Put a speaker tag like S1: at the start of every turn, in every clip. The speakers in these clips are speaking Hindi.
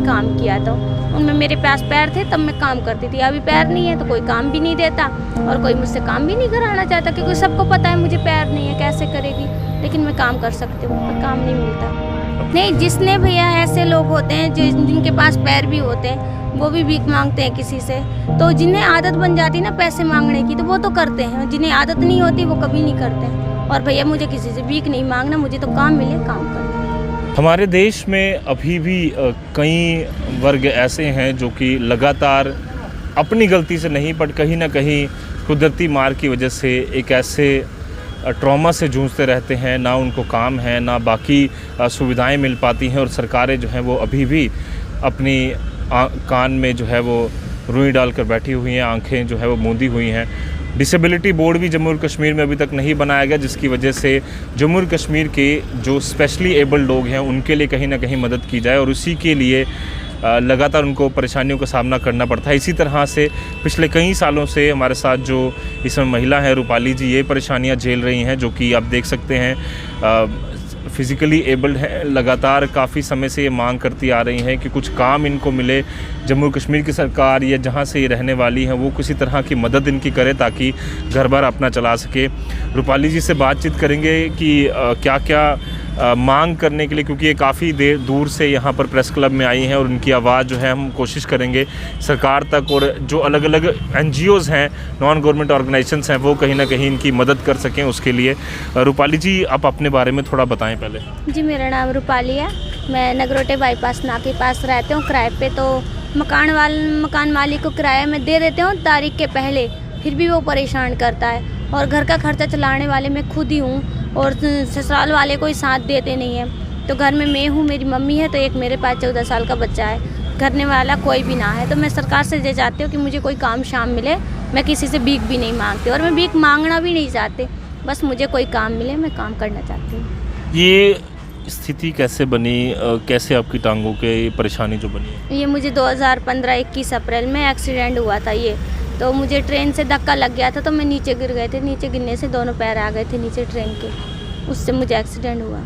S1: काम किया था, उनमें मेरे पास पैर थे तब मैं काम करती थी। अभी पैर नहीं है तो कोई काम भी नहीं देता और कोई मुझसे काम भी नहीं कराना चाहता, क्योंकि सबको पता है मुझे पैर नहीं है, कैसे करेगी। लेकिन मैं काम कर सकती हूँ पर काम नहीं मिलता। नहीं, जिसने भैया ऐसे लोग होते हैं जिनके पास पैर भी होते हैं वो भी भीख मांगते हैं किसी से। तो जिन्हें आदत बन जाती ना पैसे मांगने की तो वो तो करते हैं, जिन्हें आदत नहीं होती वो कभी नहीं करते हैं। और भैया मुझे किसी से भीख नहीं मांगना, मुझे तो काम मिले काम करना।
S2: हमारे देश में अभी भी कई वर्ग ऐसे हैं जो कि लगातार अपनी गलती से नहीं बट कहीं ना कहीं कुदरती मार की वजह से एक ऐसे ट्रॉमा से जूझते रहते हैं। ना उनको काम है, ना बाकी सुविधाएं मिल पाती हैं और सरकारें जो हैं वो अभी भी अपनी कान में जो है वो रुई डालकर बैठी हुई हैं, आंखें जो है वो मूंदी हुई हैं। डिसेबिलिटी बोर्ड भी जम्मू और कश्मीर में अभी तक नहीं बनाया गया, जिसकी वजह से जम्मू और कश्मीर के जो स्पेशली एबल्ड लोग हैं उनके लिए कहीं ना कहीं मदद की जाए और उसी के लिए लगातार उनको परेशानियों का सामना करना पड़ता है। इसी तरह से पिछले कई सालों से हमारे साथ जो इसमें महिला है रूपाली जी, ये परेशानियां झेल रही हैं, जो कि आप देख सकते हैं फिज़िकली एबल्ड है। लगातार काफ़ी समय से ये मांग करती आ रही हैं कि कुछ काम इनको मिले। जम्मू कश्मीर की सरकार या जहाँ से ये रहने वाली हैं वो किसी तरह की मदद इनकी करे ताकि घर बार अपना चला सके। रूपाली जी से बातचीत करेंगे कि क्या क्या मांग करने के लिए, क्योंकि ये काफ़ी देर दूर से यहाँ पर प्रेस क्लब में आई हैं और उनकी आवाज़ जो है हम कोशिश करेंगे सरकार तक और जो अलग अलग NGOs हैं, नॉन गवर्नमेंट ऑर्गेनाइजेशंस हैं, वो कहीं ना कहीं इनकी मदद कर सकें उसके लिए। रूपाली जी, आप अपने बारे में थोड़ा बताएं पहले।
S1: जी, मेरा नाम रूपाली है। मैं नगरोटे बाईपास ना के पास रहती हूँ किराए पे। तो मकान मालिक को किराया मैं दे देती हूँ तारीख के पहले, फिर भी वो परेशान करता है। और घर का खर्चा चलाने वाले मैं खुद ही हूँ और ससुराल वाले कोई साथ देते नहीं है। तो घर में मैं हूँ, मेरी मम्मी है, तो एक मेरे पास 14 साल का बच्चा है। करने वाला कोई भी ना है। तो मैं सरकार से ये चाहती हूँ कि मुझे कोई काम शाम मिले। मैं किसी से भीख भी नहीं मांगती और मैं भीख मांगना भी नहीं चाहती, बस मुझे कोई काम मिले, मैं काम करना चाहती हूँ।
S2: ये स्थिति कैसे बनी, कैसे आपकी टांगों के परेशानी जो बनी है?
S1: ये मुझे 2015-21 अप्रैल में एक्सीडेंट हुआ था। ये तो मुझे ट्रेन से धक्का लग गया था, तो मैं नीचे गिर गए थे। नीचे गिरने से दोनों पैर आ गए थे नीचे ट्रेन के, उससे मुझे एक्सीडेंट हुआ।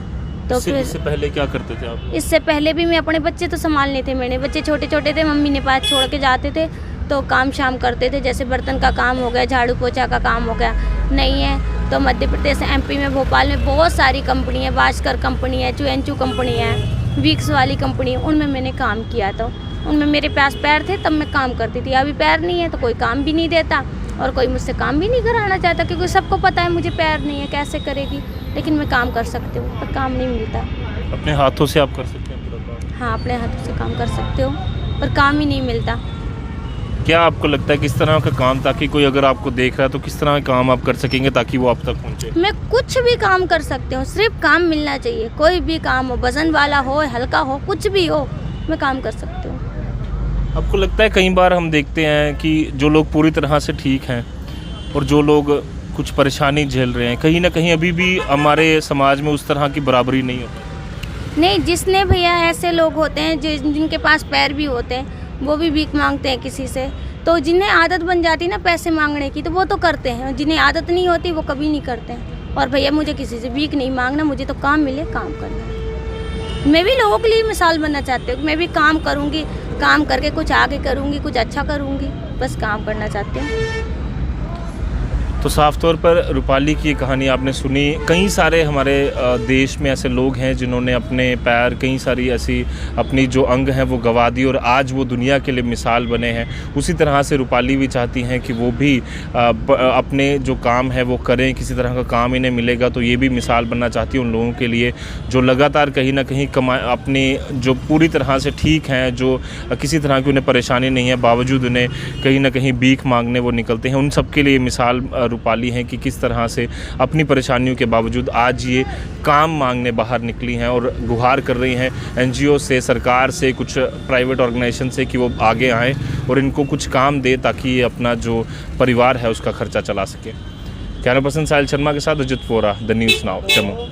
S1: तो फिर
S2: इससे पहले क्या करते थे आप?
S1: इससे पहले भी मैं अपने बच्चे तो संभालने थे, मेरे बच्चे छोटे छोटे थे, मम्मी ने पास छोड़ के जाते थे। तो काम शाम करते थे, जैसे बर्तन का काम हो गया, झाड़ू पोछा का काम हो गया। नहीं है तो मध्य प्रदेश MP में भोपाल में बहुत सारी कंपनी है, भास्कर कंपनी है, चुएंचू कंपनी है, वीक्स वाली कंपनी है, उनमें मैंने काम किया था। उनमें मेरे पास पैर थे तब मैं काम करती थी। अभी पैर नहीं है तो कोई काम भी नहीं देता और कोई मुझसे काम भी नहीं कराना चाहता, क्योंकि सबको पता है मुझे पैर नहीं है, कैसे करेगी। लेकिन मैं काम कर सकती हूँ पर काम नहीं मिलता।
S2: अपने हाथों से आप कर सकते हैं पूरा काम?
S1: हाँ, अपने हाथों से काम कर सकते हो पर काम ही नहीं मिलता।
S2: क्या आपको लगता है किस तरह का काम, ताकि कोई अगर आपको देख रहा है तो किस तरह का काम आप कर सकेंगे ताकि वो आप तक पहुंचे?
S1: मैं कुछ भी काम कर सकती हूँ, सिर्फ काम मिलना चाहिए। कोई भी काम हो, वजन वाला हो, हल्का हो, कुछ भी हो, मैं काम कर सकती हूँ।
S2: आपको लगता है कई बार हम देखते हैं कि जो लोग पूरी तरह से ठीक हैं और जो लोग कुछ परेशानी झेल रहे हैं, कहीं ना कहीं अभी भी हमारे समाज में उस तरह की बराबरी नहीं होती?
S1: नहीं, जिसने भैया ऐसे लोग होते हैं जिनके पास पैर भी होते हैं वो भी भीख मांगते हैं किसी से। तो जिन्हें आदत बन जाती ना पैसे मांगने की तो वो तो करते हैं, जिन्हें आदत नहीं होती वो कभी नहीं करते हैं। और भैया मुझे किसी से भीख नहीं मांगना, मुझे तो काम मिले काम करना। मैं भी लोगों के लिए मिसाल बनना चाहती हूँ। मैं भी काम करूँगी, काम करके कुछ आगे करूँगी, कुछ अच्छा करूँगी, बस काम करना चाहती हूँ।
S2: तो साफ तौर पर रूपाली की कहानी आपने सुनी। कई सारे हमारे देश में ऐसे लोग हैं जिन्होंने अपने पैर, कई सारी ऐसी अपनी जो अंग हैं वो गंवा दी और आज वो दुनिया के लिए मिसाल बने हैं। उसी तरह से रूपाली भी चाहती हैं कि वो भी अपने जो काम है वो करें, किसी तरह का काम इन्हें मिलेगा तो ये भी मिसाल बनना चाहती है उन लोगों के लिए जो लगातार कहीं ना कहीं अपनी जो पूरी तरह से ठीक हैं, जो किसी तरह की उन्हें परेशानी नहीं है, बावजूद उन्हें कहीं ना कहीं भीख मांगने वो निकलते हैं। उन सब के लिए मिसाल रूपाली हैं कि किस तरह से अपनी परेशानियों के बावजूद आज ये काम मांगने बाहर निकली हैं और गुहार कर रही हैं NGO से, सरकार से, कुछ प्राइवेट ऑर्गेनाइजेशन से कि वो आगे आएँ और इनको कुछ काम दे ताकि ये अपना जो परिवार है उसका खर्चा चला सके। कैमरा पर्सन साहिल शर्मा के साथ Ajit Vora, the news now, Jammu.